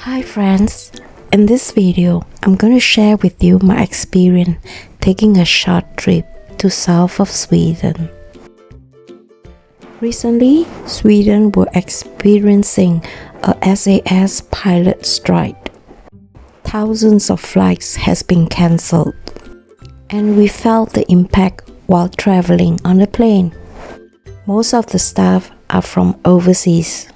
Hi friends, in this video I'm going to share with you my experience taking a short trip to south of Sweden. Recently, Sweden were experiencing a SAS pilot strike. Thousands of flights has been cancelled, and we felt the impact while traveling on the plane. Most of the staff are from overseas.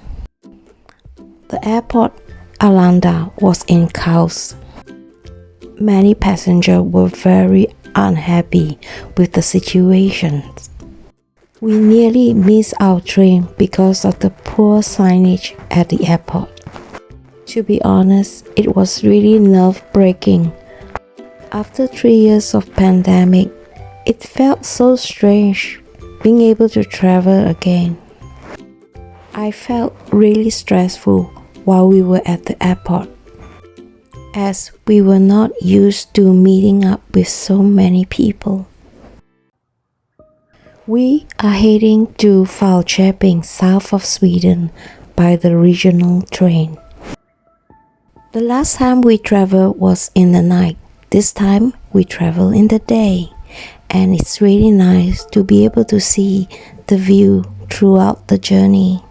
The airport Arlanda was in chaos. Many passengers were very unhappy with the situation. We nearly missed our train because of the poor signage at the airport. To be honest, it was really nerve-breaking. After 3 years of pandemic, it felt so strange being able to travel again. I felt really stressful while we were at the airport, as we were not used to meeting up with so many people. We are heading to Falköping, south of Sweden, by the regional train. The last time we traveled was in the night. This time we travel in the day, and it's really nice to be able to see the view throughout the journey.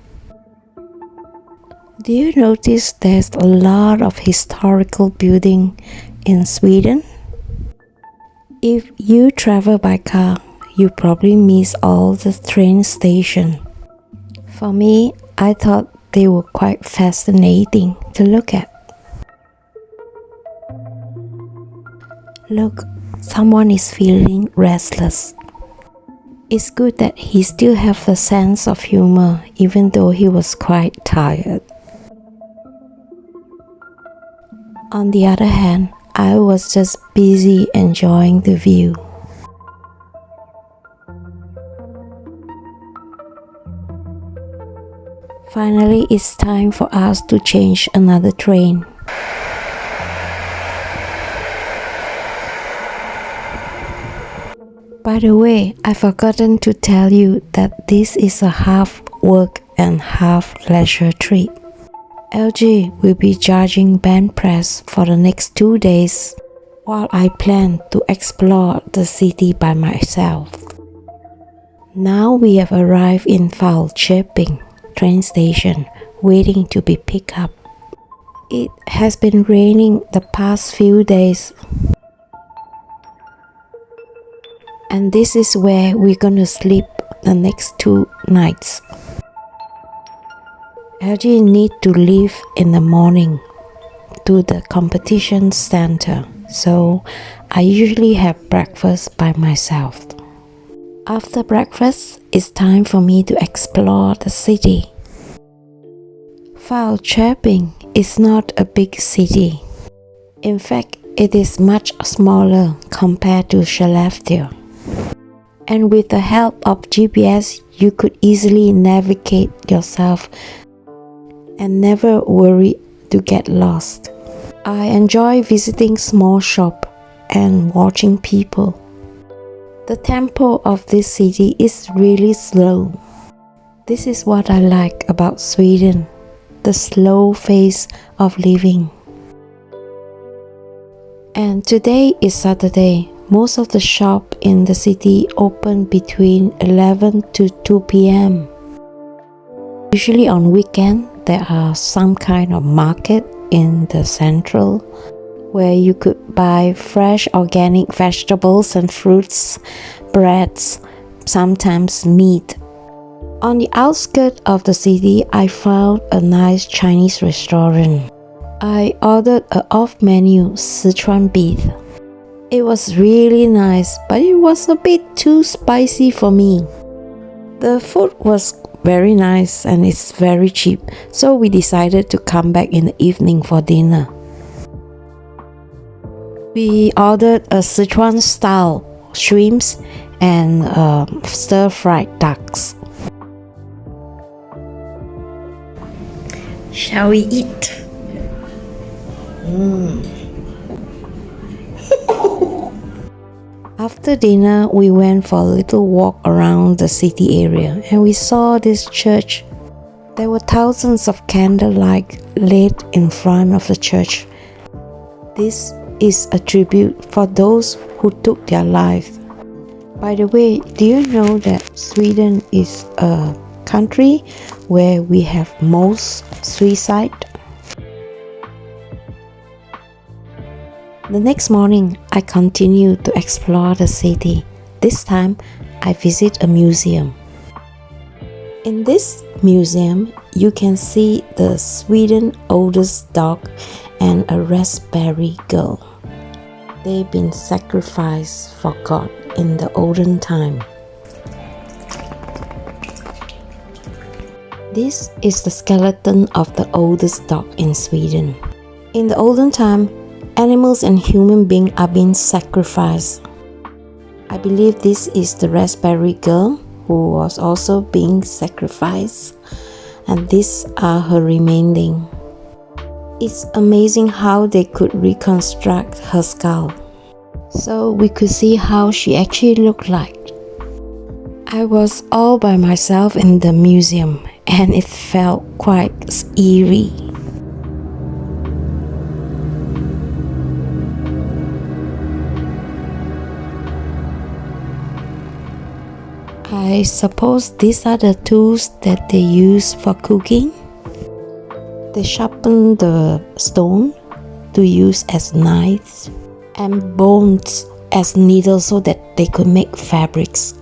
Do you notice there's a lot of historical building in Sweden? If you travel by car, you probably miss all the train stations. For me, I thought they were quite fascinating to look at. Look, someone is feeling restless. It's good that he still has the sense of humor even though he was quite tired. On the other hand, I was just busy enjoying the view. Finally, it's time for us to change another train. By the way, I've forgotten to tell you that this is a half work and half leisure trip. LG will be judging band press for the next 2 days, while I plan to explore the city by myself. Now we have arrived in Falköping train station, waiting to be picked up. It has been raining the past few days, and this is where we're gonna sleep the next 2 nights. LG need to leave in the morning to the competition center, so I usually have breakfast by myself. After breakfast, it's time for me to explore the city. Falköping is not a big city. In fact, it is much smaller compared to Skellefteå. And with the help of GPS, you could easily navigate yourself and never worry to get lost. I enjoy visiting small shops and watching people. The tempo of this city is really slow. This is what I like about Sweden, the slow pace of living. And today is Saturday. Most of the shops in the city open between 11 to 2 p.m. Usually on weekend, there are some kind of market in the central where you could buy fresh organic vegetables and fruits, breads, sometimes meat. On the outskirts of the city, I found a nice Chinese restaurant. I ordered an off-menu Sichuan beef. It was really nice, but it was a bit too spicy for me. The food was very nice and it's very cheap, so we decided to come back in the evening for dinner. We ordered a Sichuan style shrimps and stir-fried ducks. Shall we eat? After dinner, we went for a little walk around the city area and we saw this church There were thousands of candlelight lit in front of the church. This is a tribute for those who took their lives. By the way, do you know that Sweden is a country where we have most suicide? The next morning, I continued to explore the city. This time, I visit a museum. In this museum, you can see the Sweden's oldest dog and a raspberry girl. They've been sacrificed for God in the olden time. This is the skeleton of the oldest dog in Sweden. In the olden time, animals and human beings are being sacrificed. I believe this is the raspberry girl who was also being sacrificed, and these are her remaining. It's amazing how they could reconstruct her skull, so we could see how she actually looked like. I was all by myself in the museum, and it felt quite eerie. I suppose these are the tools that they use for cooking. They sharpen the stone to use as knives and bones as needles so that they could make fabrics.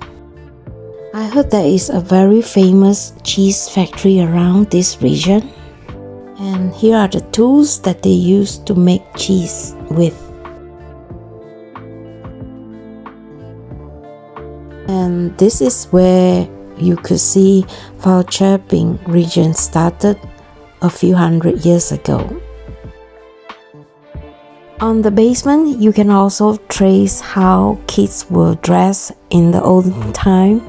I heard there is a very famous cheese factory around this region, and here are the tools that they use to make cheese with. And this is where you could see Falköping region started a few hundred years ago. On the basement, you can also trace how kids were dressed in the olden time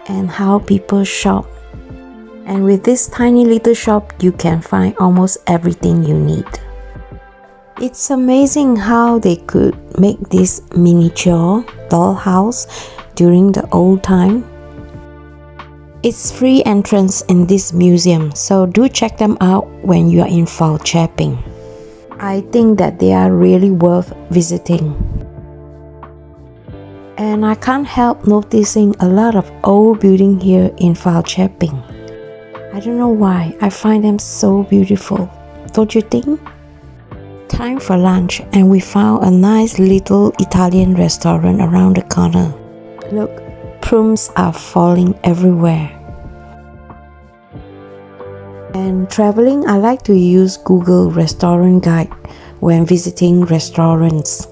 and how people shop. And with this tiny little shop, you can find almost everything you need. It's amazing how they could make this miniature dollhouse during the old time. It's free entrance in this museum, so do check them out when you are in Falköping. I think that they are really worth visiting. And I can't help noticing a lot of old buildings here in Falköping. I don't know why, I find them so beautiful, don't you think? Time for lunch, and we found a nice little Italian restaurant around the corner. Look, plums are falling everywhere. And traveling, I like to use Google Restaurant Guide when visiting restaurants.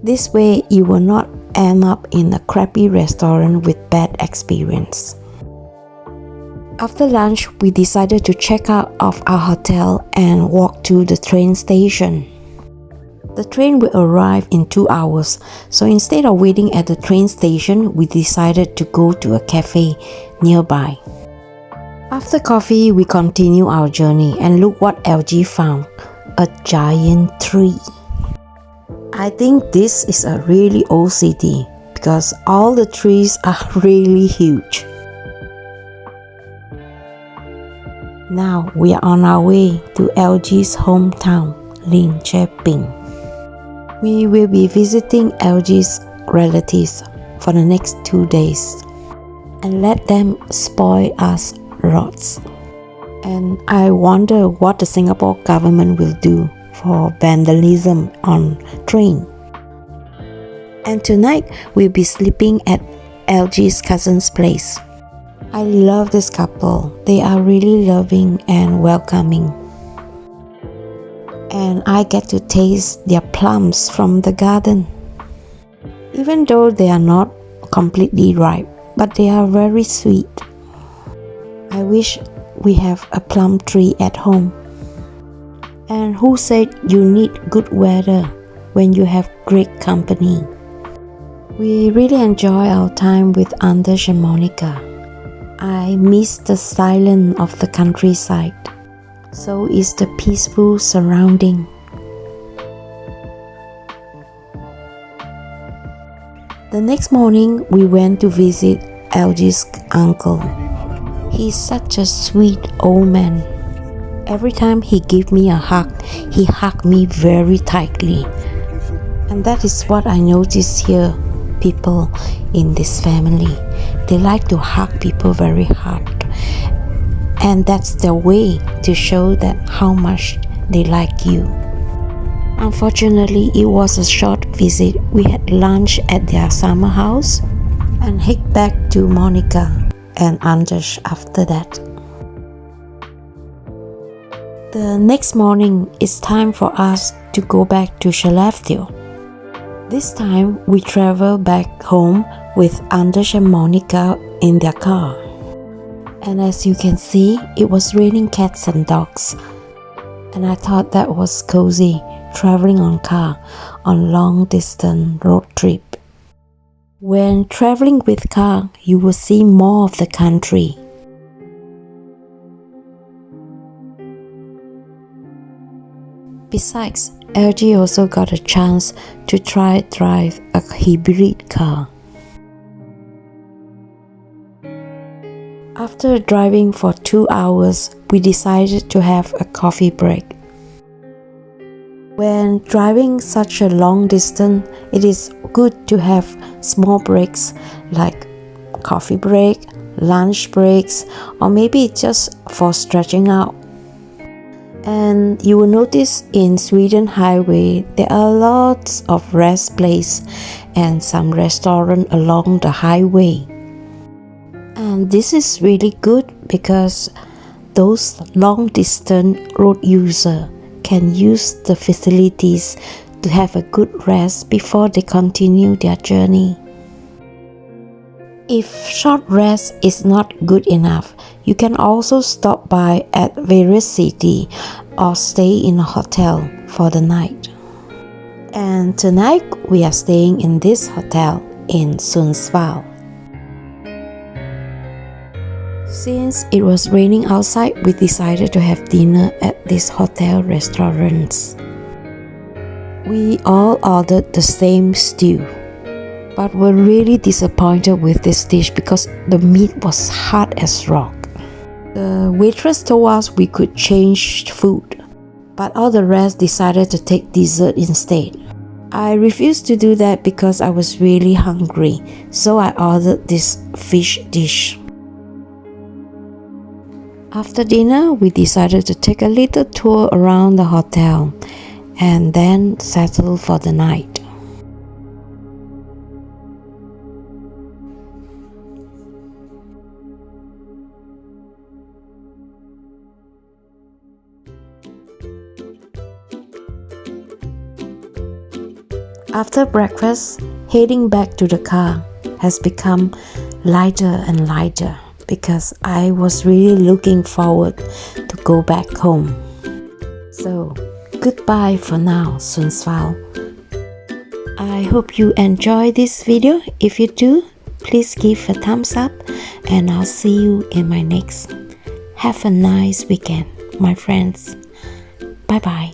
This way, you will not end up in a crappy restaurant with bad experience. After lunch, we decided to check out of our hotel and walk to the train station. The train will arrive in 2 hours, so instead of waiting at the train station, we decided to go to a cafe nearby. After coffee, we continue our journey, and look what LG found, a giant tree. I think this is a really old city because all the trees are really huge. Now we are on our way to LG's hometown, Lidköping. We will be visiting LG's relatives for the next 2 days and let them spoil us lots. And I wonder what the Singapore government will do for vandalism on train. And tonight we'll be sleeping at LG's cousin's place. I love this couple. They are really loving and welcoming. And I get to taste their plums from the garden. Even though they are not completely ripe, but they are very sweet. I wish we have a plum tree at home. And who said you need good weather when you have great company? We really enjoy our time with Anders and Monica. I miss the silence of the countryside. So is the peaceful surrounding. The next morning, we went to visit LG's uncle. He's such a sweet old man. Every time he gave me a hug, he hugged me very tightly. And that is what I notice here, people in this family. They like to hug people very hard. And that's their way to show that how much they like you. Unfortunately, it was a short visit. We had lunch at their summer house and head back to Monica and Anders after that. The next morning, it's time for us to go back to Skellefteå. This time, we travel back home with Anders and Monica in their car. And as you can see, it was raining cats and dogs. And I thought that was cozy, traveling on car on long distance road trip. When traveling with car, you will see more of the country. Besides, LG also got a chance to try drive a hybrid car. After driving for 2 hours, we decided to have a coffee break. When driving such a long distance, it is good to have small breaks like coffee break, lunch breaks, or maybe just for stretching out. And you will notice in Sweden highway, there are lots of rest places and some restaurants along the highway. And this is really good because those long distance road users can use the facilities to have a good rest before they continue their journey. If short rest is not good enough, you can also stop by at various cities or stay in a hotel for the night. And tonight we are staying in this hotel in Sundsvall. Since it was raining outside, we decided to have dinner at this hotel restaurants. We all ordered the same stew, but were really disappointed with this dish because the meat was hard as rock. The waitress told us we could change food, but all the rest decided to take dessert instead. I refused to do that because I was really hungry, so I ordered this fish dish. After dinner, we decided to take a little tour around the hotel and then settle for the night. After breakfast, heading back to the car has become lighter and lighter because I was really looking forward to go back home. So, goodbye for now, Sundsvall. I hope you enjoy this video. If you do, please give a thumbs up and I'll see you in my next. Have a nice weekend, my friends. Bye bye.